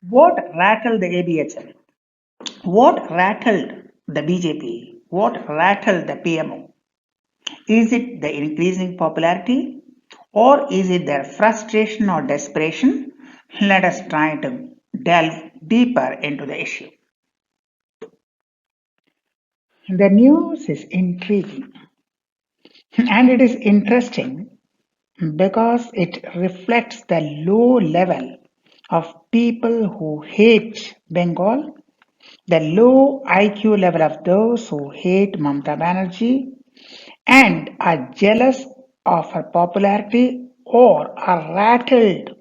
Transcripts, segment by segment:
What rattled the ABHM? What rattled the BJP? What rattled the PMO? Is it the increasing popularity or is it their frustration or desperation? Let us try to delve deeper into the issue. The news is intriguing and it is interesting because it reflects the low level of people who hate Bengal, the low IQ level of those who hate Mamata Banerjee and are jealous of her popularity or are rattled,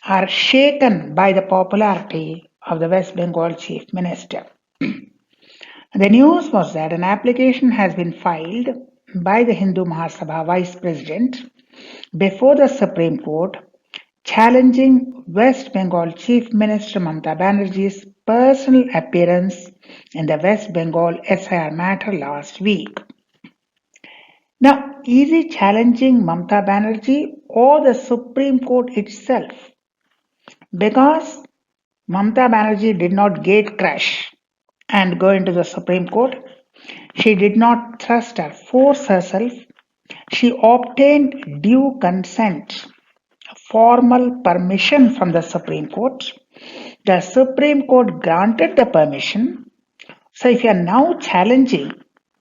are shaken by the popularity of the West Bengal Chief Minister. The news was that an application has been filed by the Hindu Mahasabha Vice President before the Supreme Court challenging West Bengal Chief Minister Mamata Banerjee's personal appearance in the West Bengal SIR matter last week. Now, is he challenging Mamata Banerjee or the Supreme Court itself? Because Mamata Banerjee did not gate crash and go into the Supreme Court. She did not thrust or force herself. She obtained due consent, formal permission from the Supreme Court. The Supreme Court granted the permission. So if you are now challenging,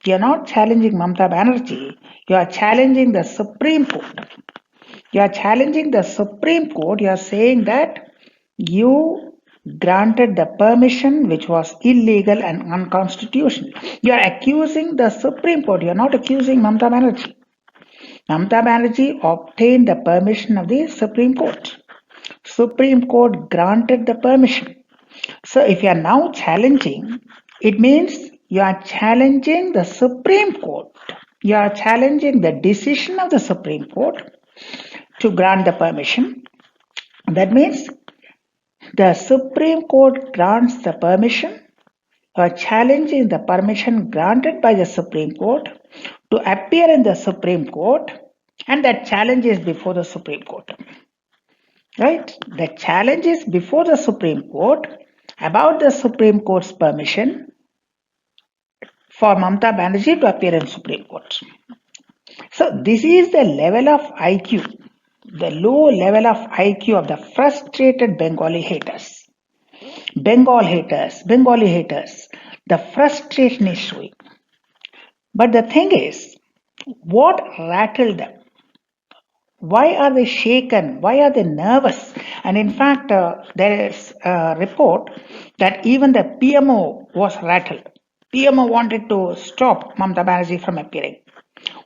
you are not challenging Mamata Banerjee, you are challenging the Supreme Court. You are challenging the Supreme Court, you are saying that you granted the permission which was illegal and unconstitutional. You are accusing the Supreme Court, you are not accusing Mamata Banerjee. Mamata Banerjee obtained the permission of the Supreme Court. Supreme Court granted the permission. So if you are now challenging, it means you are challenging the Supreme Court. You are challenging the decision of the Supreme Court to grant the permission. That means the Supreme Court grants the permission. You are challenging the permission granted by the Supreme Court to appear in the Supreme Court, and that challenge is before the Supreme Court. Right? The challenge is before the Supreme Court about the Supreme Court's permission for Mamata Banerjee to appear in Supreme Court. So this is the level of IQ, the low level of IQ of the frustrated Bengali haters. Bengali haters, the frustration is showing. But the thing is, what rattled them? Why are they shaken? Why are they nervous? And in fact, there is a report that even the PMO was rattled. PMO wanted to stop Mamata Banerjee from appearing.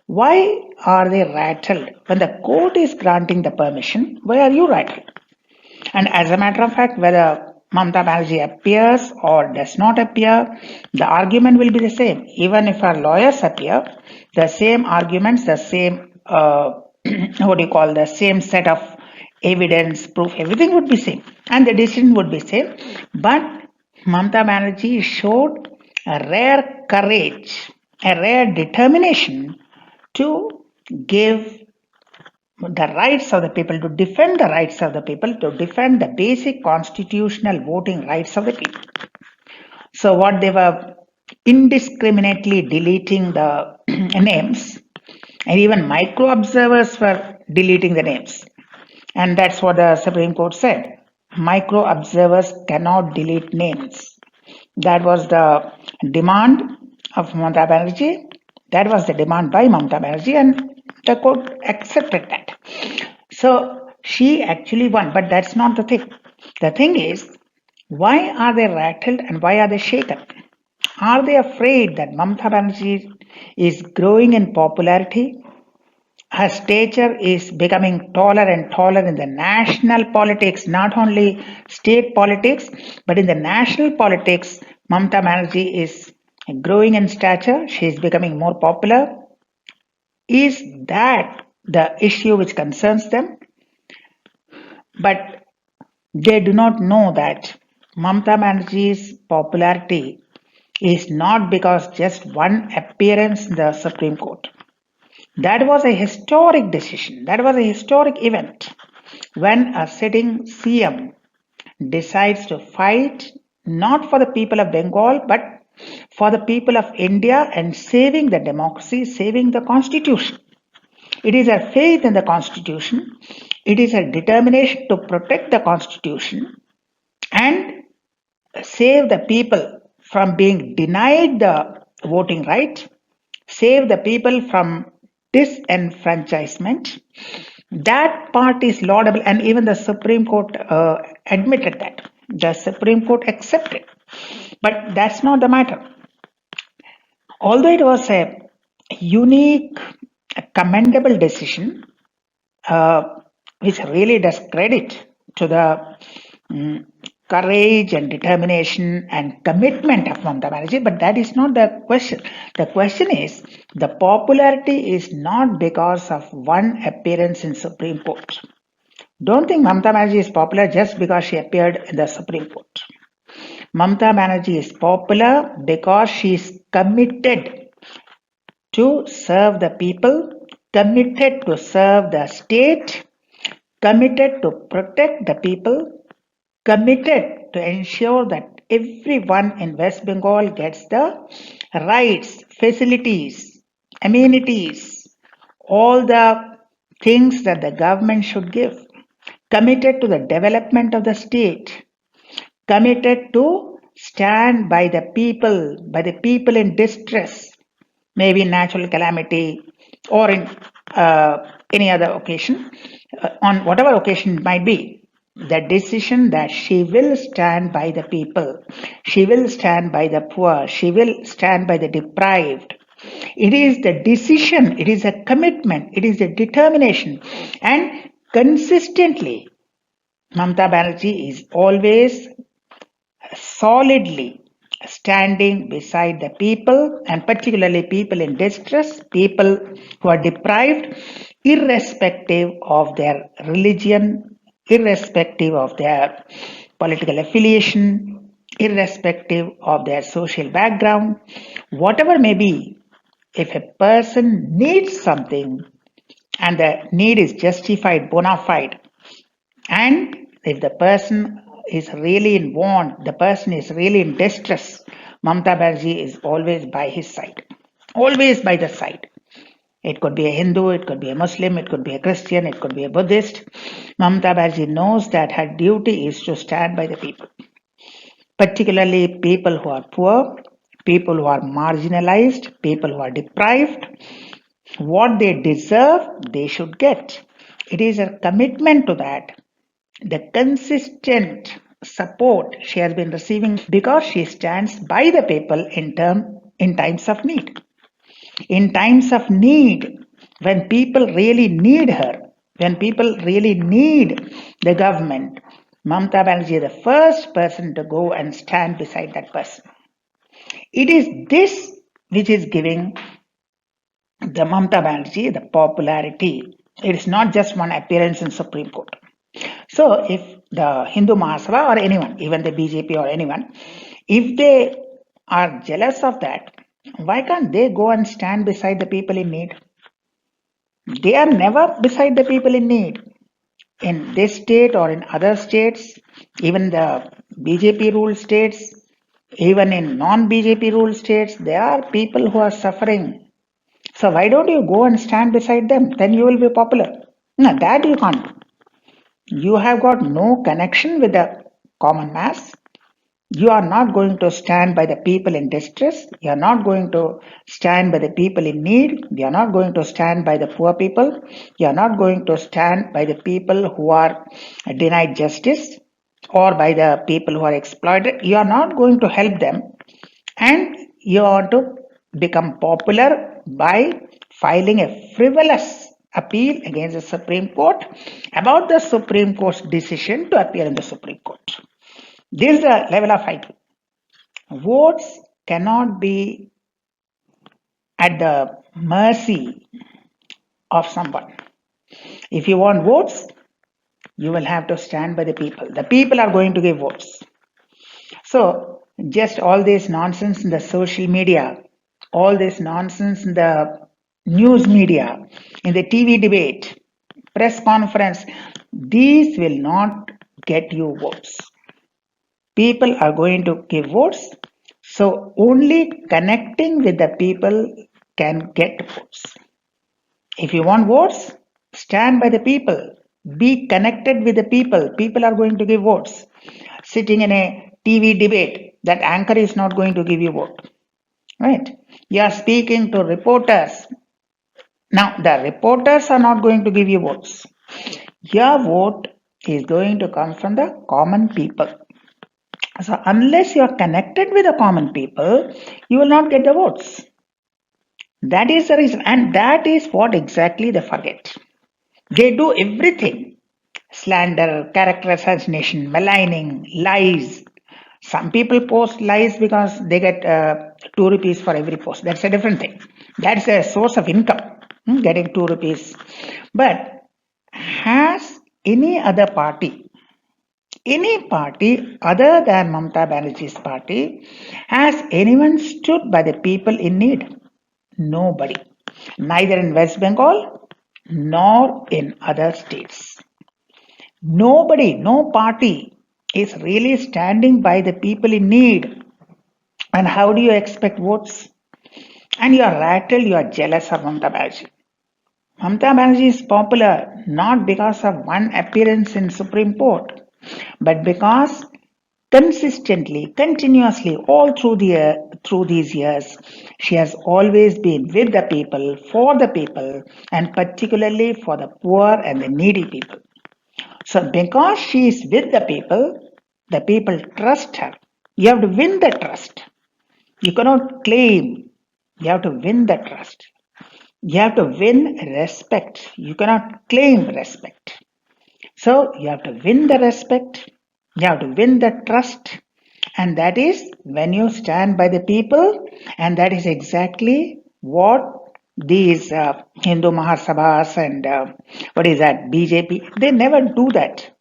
Why are they rattled? When the court is granting the permission, why are you rattled? And as a matter of fact, whether Mamata Banerjee appears or does not appear, the argument will be the same. Even if our lawyers appear, the same arguments, the same, the same set of evidence, proof, everything would be same. And the decision would be same. But Mamata Banerjee showed a rare courage, a rare determination to give the rights of the people, to defend the rights of the people, to defend the basic constitutional voting rights of the people. So what they were indiscriminately deleting the names, and even micro observers were deleting the names. And that's what the Supreme Court said. Micro observers cannot delete names. That was the demand of Mamata Banerjee. That was the demand by Mamata Banerjee, and the court accepted that. So she actually won, but that's not the thing. The thing is, why are they rattled and why are they shaken? Are they afraid that Mamata Banerjee is growing in popularity? Her stature is becoming taller and taller in the national politics, not only state politics, but in the national politics. Mamata Banerjee is growing in stature, she is becoming more popular. Is that the issue which concerns them? But they do not know that Mamata Banerjee's popularity is not because just one appearance in the Supreme Court. That was a historic decision. That was a historic event when a sitting CM decides to fight not for the people of Bengal but for the people of India and saving the democracy, saving the constitution. It is a faith in the constitution, it is a determination to protect the constitution and save the people from being denied the voting right, save the people from disenfranchisement. That part is laudable, and even the Supreme Court admitted that. The Supreme Court accepted. But that's not the matter. Although it was a unique, commendable decision, uh, which really does credit to the mm, courage and determination and commitment of Mamata Banerjee, but that is not the question. The question is the popularity is not because of one appearance in Supreme Court. Don't think Mamata Banerjee is popular just because she appeared in the Supreme Court. Mamata Banerjee is popular because she is committed to serve the people, committed to serve the state, committed to protect the people, committed to ensure that everyone in West Bengal gets the rights, facilities, amenities, all the things that the government should give, committed to the development of the state, committed to stand by the people in distress, maybe natural calamity or in any other occasion, on whatever occasion it might be, the decision that she will stand by the people, she will stand by the poor, she will stand by the deprived. It is the decision, it is a commitment, it is a determination, and consistently, Mamata Banerjee is always solidly standing beside the people and particularly people in distress, people who are deprived, irrespective of their religion, irrespective of their political affiliation, irrespective of their social background, whatever may be, if a person needs something and the need is justified, bona fide, and if the person is really in want, the person is really in distress, Mamata Banerjee is always by his side. Always by the side. It could be a Hindu, it could be a Muslim, it could be a Christian, it could be a Buddhist. Mamata Banerjee knows that her duty is to stand by the people, particularly people who are poor, people who are marginalized, people who are deprived. What they deserve, they should get. It is a commitment to that, the consistent support she has been receiving because she stands by the people in times of need. In times of need, when people really need her, when people really need the government, Mamata Banerjee is the first person to go and stand beside that person. It is this which is giving the Mamata Banerjee the popularity. It is not just one appearance in Supreme Court. So if the Hindu Mahasabha or anyone, even the BJP or anyone, if they are jealous of that, why can't they go and stand beside the people in need? They are never beside the people in need. In this state or in other states, even the BJP ruled states, even in non-BJP ruled states, there are people who are suffering. So why don't you go and stand beside them? Then you will be popular. No, that you can't do. You have got no connection with the common mass. You are not going to stand by the people in distress. You are not going to stand by the people in need. You are not going to stand by the poor people. You are not going to stand by the people who are denied justice or by the people who are exploited. You are not going to help them, and you want to become popular by filing a frivolous appeal against the Supreme Court about the Supreme Court's decision to appear in the Supreme Court. This is the level of IQ. Votes cannot be at the mercy of someone. If you want votes, you will have to stand by the people. The people are going to give votes. So, just all this nonsense in the social media, all this nonsense in the news media, in the TV debate, press conference, these will not get you votes. people are going to give votes. So only connecting with the people can get votes. If you want votes, stand by the people. Be connected with the people. People are going to give votes. Sitting in a TV debate, that anchor is not going to give you vote. Right? You are speaking to reporters. Now, the reporters are not going to give you votes. Your vote is going to come from the common people. So, unless you are connected with the common people, you will not get the votes. That is the reason, and that is what exactly they forget. They do everything: slander, character assassination, maligning, lies. Some people post lies because they get 2 rupees for every post. That's a different thing. That's a source of income, getting 2 rupees. But has any party other than Mamata Banerjee's party, has anyone stood by the people in need? Nobody. Neither in West Bengal nor in other states. Nobody, no party is really standing by the people in need. And how do you expect votes? And you are rattled, you are jealous of Mamata Banerjee. Mamata Banerjee is popular not because of one appearance in Supreme Court, but because consistently, continuously, all through these years, she has always been with the people, for the people, and particularly for the poor and the needy people. So, because she is with the people trust her. You have to win the trust. You cannot claim. You have to win the trust. You have to win respect. You cannot claim respect. So you have to win the respect. You have to win the trust. And that is when you stand by the people. And that is exactly what these Hindu Mahasabhas and what is that, BJP, they never do that.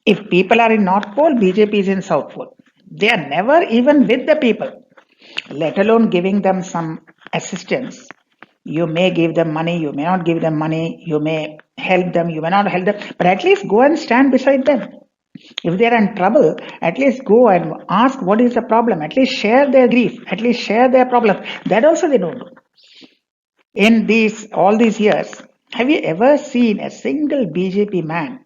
If people are in North Pole, BJP is in South Pole. They are never even with the people, let alone giving them some assistance. You may give them money, you may not give them money, you may help them, you may not help them, but at least go and stand beside them. If they are in trouble, at least go and ask what is the problem, at least share their grief, at least share their problem. That also they don't do. In all these years, have you ever seen a single BJP man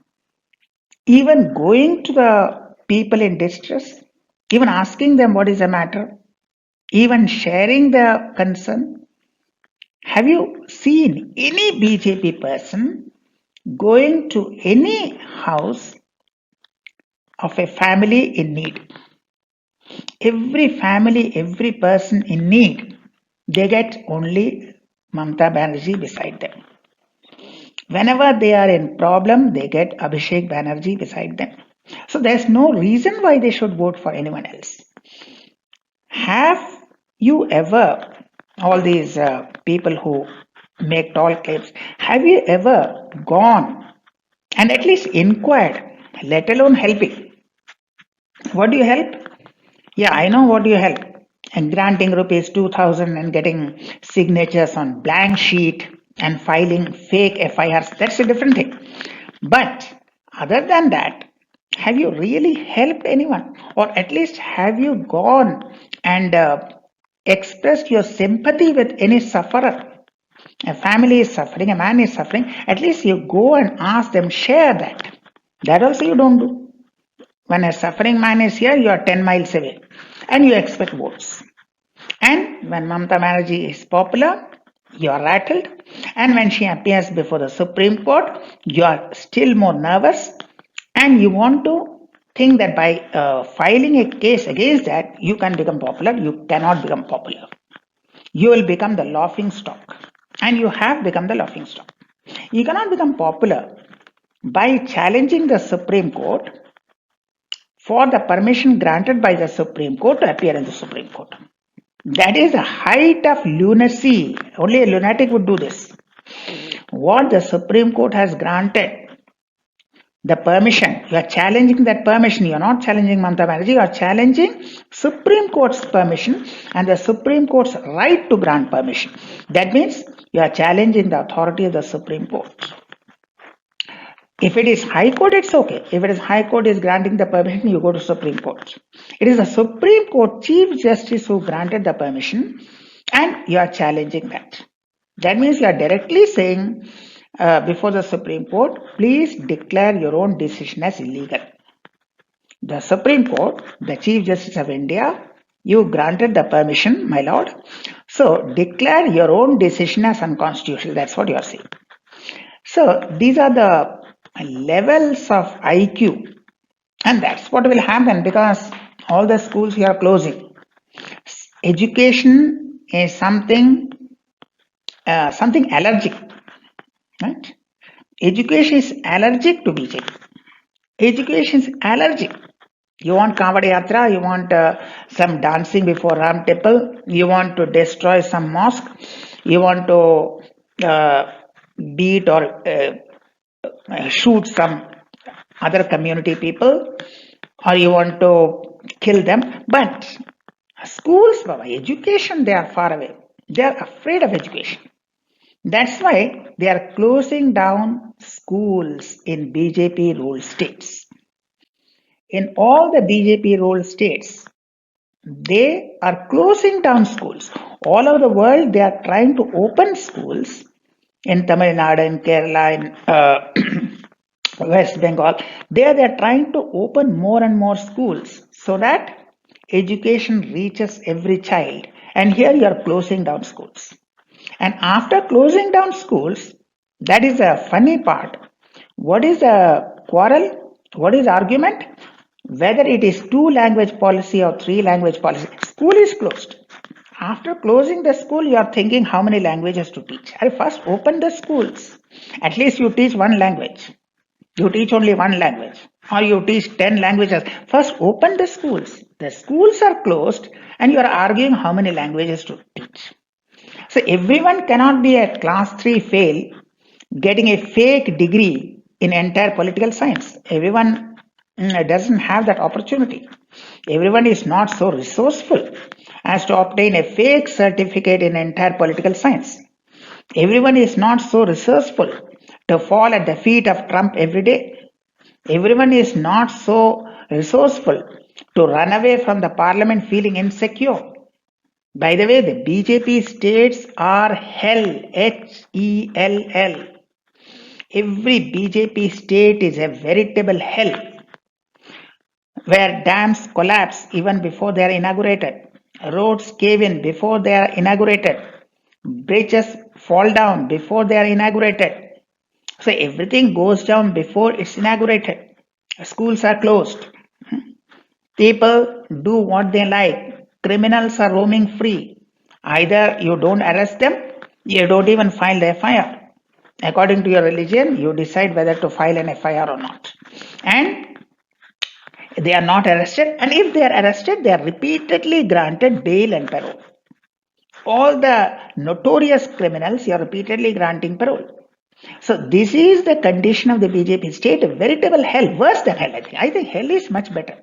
even going to the people in distress, even asking them what is the matter, even sharing their concern? Have you seen any BJP person going to any house of a family in need? Every family, every person in need, they get only Mamata Banerjee beside them. Whenever they are in problem, they get Abhishek Banerjee beside them. So there's no reason why they should vote for anyone else. Have you ever, all these people who make tall claims, have you ever gone and at least inquired, let alone helping? What do you help? Yeah, I know what do you help. And granting rupees 2000 and getting signatures on blank sheet and filing fake FIRs, that's a different thing. But other than that, have you really helped anyone? Or at least have you gone and expressed your sympathy with any sufferer? A family is suffering, a man is suffering, at least you go and ask them, share that. That also you don't do. When a suffering man is here, you are 10 miles away and you expect votes. And when Mamata Banerjee is popular, you are rattled. And when she appears before the Supreme Court, you are still more nervous and you want to think that by filing a case against that, you can become popular. You cannot become popular. You will become the laughing stock. And you have become the laughing stock. You cannot become popular by challenging the Supreme Court for the permission granted by the Supreme Court to appear in the Supreme Court. That is the height of lunacy. Only a lunatic would do this. What the Supreme Court has granted, the permission, you are challenging that permission. You are not challenging Mamata Banerjee, you are challenging Supreme Court's permission and the Supreme Court's right to grant permission. That means you are challenging the authority of the Supreme Court. If it is High Court, it's okay. If it is High Court is granting the permission, you go to Supreme Court. It is the Supreme Court Chief Justice who granted the permission, and you are challenging that. That means you are directly saying before the Supreme Court, please declare your own decision as illegal. The Supreme Court, the Chief Justice of India, you granted the permission, my lord. So declare your own decision as unconstitutional. That's what you are saying. So these are the levels of IQ, and that's what will happen because all the schools here are closing. Education is something allergic, right? Education is allergic to BJP. Education is allergic. You want Kavadi Yatra, you want some dancing before Ram Temple, you want to destroy some mosque, you want to beat or shoot some other community people, or you want to kill them. But schools, Baba, education, they are far away. They are afraid of education. That's why they are closing down schools in BJP ruled states. In all the BJP ruled states, they are closing down schools. All over the world, they are trying to open schools in Tamil Nadu, in Kerala, in West Bengal. They are trying to open more and more schools so that education reaches every child. And here you are closing down schools. And after closing down schools, that is a funny part. What is the quarrel? What is the argument? Whether it is 2-language policy or 3-language policy, school is closed. After closing the school, you are thinking how many languages to teach. First open the schools. At least you teach one language. You teach only one language. Or you teach 10 languages. First open the schools. The schools are closed and you are arguing how many languages to teach. So everyone cannot be a class 3 fail getting a fake degree in entire political science. Everyone doesn't have that opportunity. Everyone is not so resourceful as to obtain a fake certificate in entire political science. Everyone is not so resourceful to fall at the feet of Trump every day. Everyone is not so resourceful to run away from the parliament feeling insecure. By the way, the BJP states are hell, Hell. Every BJP state is a veritable hell, where dams collapse even before they are inaugurated, roads cave in before they are inaugurated, bridges fall down before they are inaugurated. So everything goes down before it's inaugurated. Schools are closed. People do what they like. Criminals are roaming free. Either you don't arrest them, you don't even file the FIR. According to your religion, you decide whether to file an FIR or not. And they are not arrested. And if they are arrested, they are repeatedly granted bail and parole. All the notorious criminals, you are repeatedly granting parole. So this is the condition of the BJP state, a veritable hell, worse than hell, I think. I think hell is much better.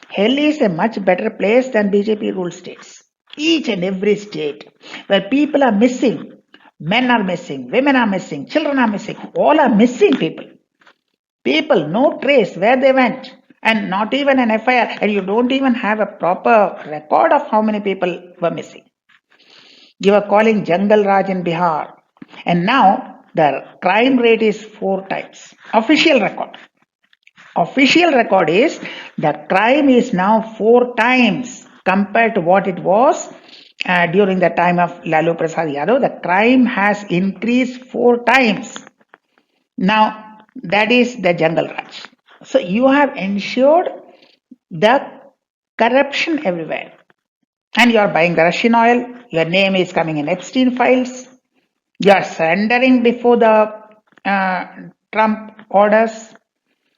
Hell is a much better place than BJP ruled states. Each and every state where people are missing, men are missing, women are missing, children are missing, all are missing people. People, no trace where they went, and not even an FIR, and you don't even have a proper record of how many people were missing. You are calling Jungle Raj in Bihar, and now the crime rate is 4 times. Official record. Official record is the crime is now 4 times compared to what it was during the time of Lalu Prasad Yadav. The crime has increased 4 times. Now that is the Jungle Raj. So you have ensured the corruption everywhere. And you are buying the Russian oil. Your name is coming in Epstein files. You are surrendering before the Trump orders.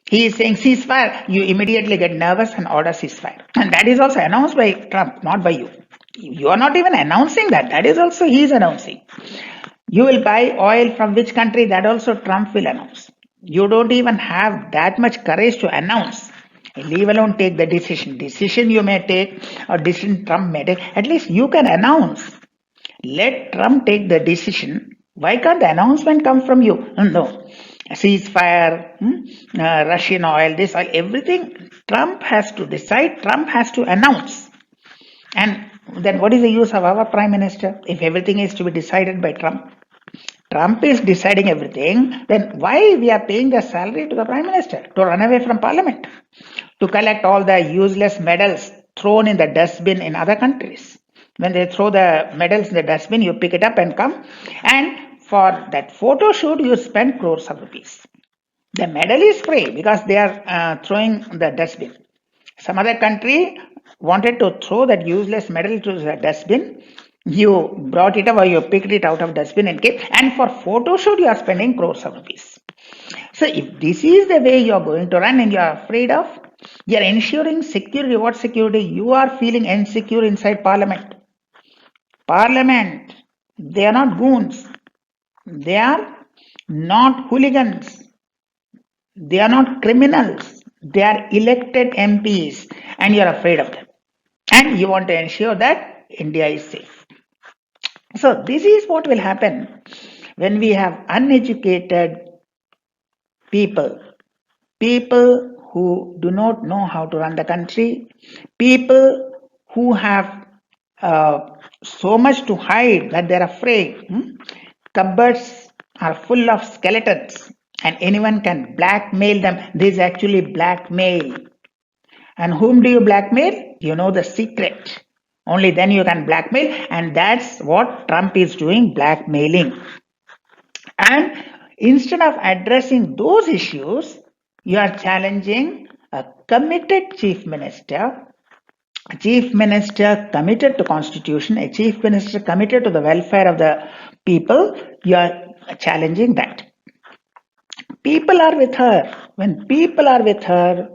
He is saying ceasefire. You immediately get nervous and order ceasefire. And that is also announced by Trump, not by you. You are not even announcing that. That is also he is announcing. You will buy oil from which country? That also Trump will announce. You don't even have that much courage to announce. Leave alone take the decision. Decision you may take or decision Trump may take. At least you can announce. Let Trump take the decision. Why can't the announcement come from you? No. ceasefire, Russian oil, this oil, everything Trump has to decide, Trump has to announce. And then what is the use of our prime minister if everything is to be decided by Trump? Trump is deciding everything, then why we are paying the salary to the prime minister? To run away from parliament, to collect all the useless medals thrown in the dustbin in other countries. When they throw the medals in the dustbin, you pick it up and come. And for that photo shoot, you spend crores of rupees. The medal is free because they are throwing the dustbin. Some other country wanted to throw that useless medal to the dustbin. You brought it up or you picked it out of dustbin and kept. And for photo shoot, you are spending crores of rupees. So if this is the way you are going to run and you are afraid of, you are ensuring security. What security? You are feeling insecure inside Parliament. Parliament, they are not goons. They are not hooligans. They are not criminals. They are elected MPs and you are afraid of them. And you want to ensure that India is safe. So this is what will happen when we have uneducated people, people who do not know how to run the country, people who have so much to hide that they're afraid. Cupboards are full of skeletons and anyone can blackmail them. This is actually blackmail. And whom do you blackmail? You know the secret. Only then you can blackmail, and that's what Trump is doing, blackmailing. And instead of addressing those issues, you are challenging a committed chief minister committed to constitution, a chief minister committed to the welfare of the people. You are challenging that. People are with her. When people are with her,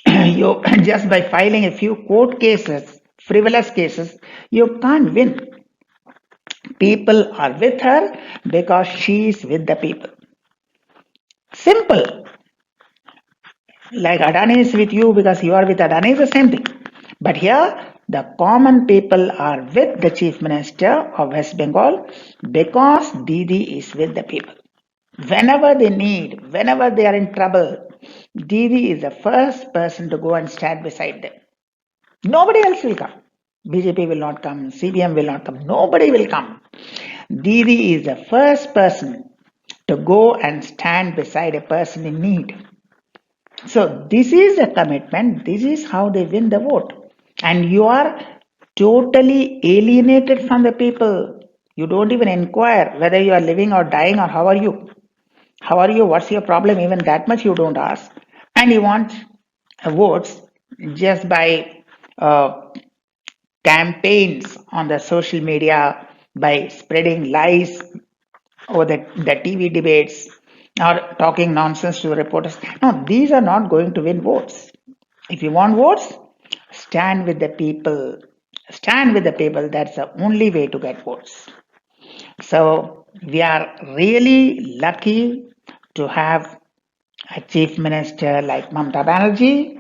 you just by filing a few court cases, frivolous cases, you can't win. People are with her because she is with the people. Simple. Like Adani is with you because you are with Adani is the same thing. But here, the common people are with the Chief Minister of West Bengal because Didi is with the people. Whenever they need, whenever they are in trouble, Didi is the first person to go and stand beside them. Nobody else will come. BJP will not come, CBM will not come, nobody will come. Didi is the first person to go and stand beside a person in need. So this is a commitment, this is how they win the vote. And you are totally alienated from the people. You don't even inquire whether you are living or dying or how are you. How are you? What's your problem? Even that much you don't ask. And you want votes just by campaigns on the social media, by spreading lies over the TV debates or talking nonsense to the reporters. No, these are not going to win votes. If you want votes, stand with the people. Stand with the people. That's the only way to get votes. So we are really lucky to have a chief minister like MamataBanerjee